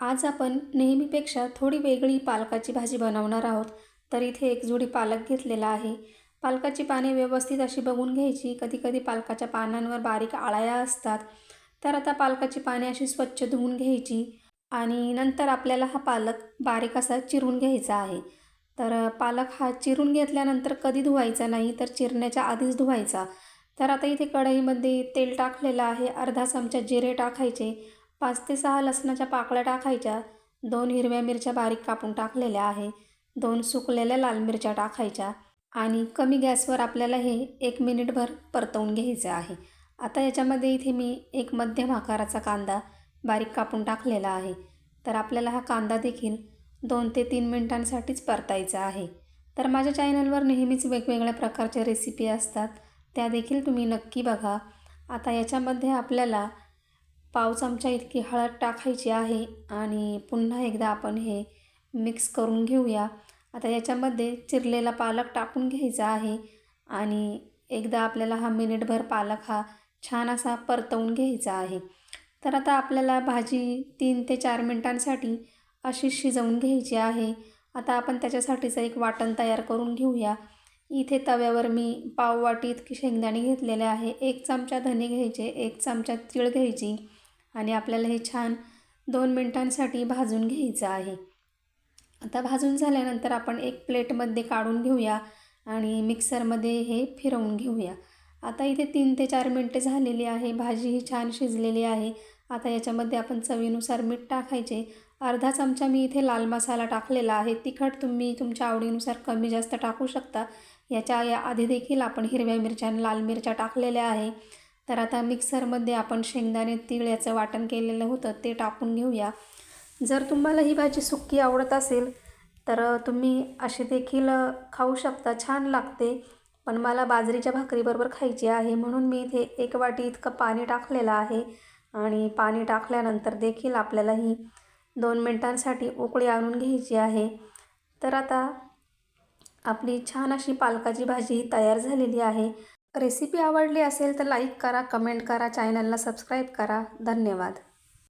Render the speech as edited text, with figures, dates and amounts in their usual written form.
आज आपण नेहमीपेक्षा थोडी वेगळी पालकाची भाजी बनवणार आहोत. तर इथे एक जुडी पालक घेतलेला आहे. पालकाची पाने व्यवस्थित अशी बघून घ्यायची. कधीकधी पालकाच्या पानांवर बारीक अळ्या असतात. तर आता पालकाची पाने अशी स्वच्छ धुवून घ्यायची आणि नंतर आपल्याला हा पालक बारीक असा चिरून घ्यायचा आहे. तर पालक हा चिरून घेतल्यानंतर कधी धुवायचा नाही, तर चिरण्याच्या आधीच धुवायचा. तर आता इथे कढईमध्ये तेल टाकलेलं आहे. अर्धा चमचा जिरे टाकायचे. 5 ते 6 लसणाच्या पाकळ्या टाकायच्या. 2 हिरव्या मिरच्या बारीक कापून टाकलेल्या आहे. 2 सुकलेल्या लाल मिरच्या टाकायच्या आणि कमी गॅसवर आपल्याला हे 1 मिनिटभर परतवून घ्यायचं आहे. आता याच्यामध्ये इथे मी एक मध्यम आकाराचा कांदा बारीक कापून टाकलेला आहे. तर आपल्याला हा कांदा देखील 2 ते 3 मिनिटांसाठीच परतायचा आहे. तर माझ्या चॅनलवर नेहमीच वेगवेगळ्या प्रकारच्या रेसिपी असतात, त्या देखील तुम्ही नक्की बघा. आता याच्यामध्ये आपल्याला पाव चमचा इतकी हळद टाकायची आहे आणि पुन्हा एकदा आपण हे मिक्स करून घेऊया. आता याच्यामध्ये चिरलेला पालक टाकून घ्यायचा आहे आणि एकदा आपल्याला हा मिनिटभर पालक हा छान असा परतवून घ्यायचा आहे. तर आता आपल्याला भाजी 3 ते 4 मिनिटांसाठी अशी शिजवून घ्यायची आहे. आता आपण त्याच्यासाठीचं एक वाटण तयार करून घेऊया. इथे तव्यावर मी पाववाटी इतकी शेंगदाणे घेतलेले आहे. 1 चमचा धने घ्यायचे, 1 चमचा तीळ घ्यायची आणि आपल्याला हे छान 2 मिनिटांसाठी भाजून घ्यायचं आहे. आता भाजून झाल्यानंतर आपण एक प्लेटमध्ये काढून घेऊया आणि मिक्सरमध्ये हे फिरवून घेऊया. आता इथे 3 ते 4 मिनटे झालेली आहे. भाजी ही छान शिजलेली आहे. आता याच्यामध्ये आपण चवीनुसार मीठ टाकायचे. अर्धा चमचा मी इथे लाल मसाला टाकलेला आहे. तिखट तुम्ही तुमच्या आवडीनुसार कमी जास्त टाकू शकता. या आधी देखील आपण हिरव्या मिरच्या आणि लाल मिरच्या टाकलेल्या आहे. तर आता मिक्सरमध्ये आपण शेंगदाणे तीळ याचं वाटण केलेलं होतं ते टाकून घेऊया. जर तुम्हाला ही भाजी सुक्की आवडत असेल तर तुम्ही अशी देखील खाऊ शकता, छान लागते. पण मला बाजरीच्या भाकरीबरोबर खायची आहे म्हणून मी इथे 1 वाटी इतकं पाणी टाकलेलं आहे आणि पाणी टाकल्यानंतर देखील आपल्याला ही 2 मिनिटांसाठी उकळी आणून घ्यायची आहे. तर आता आपली छान अशी पालकाची भाजी तयार झालेली आहे. रेसिपी आवडली असेल तर लाईक करा, कमेंट करा, चॅनलला सबस्क्राईब करा. धन्यवाद.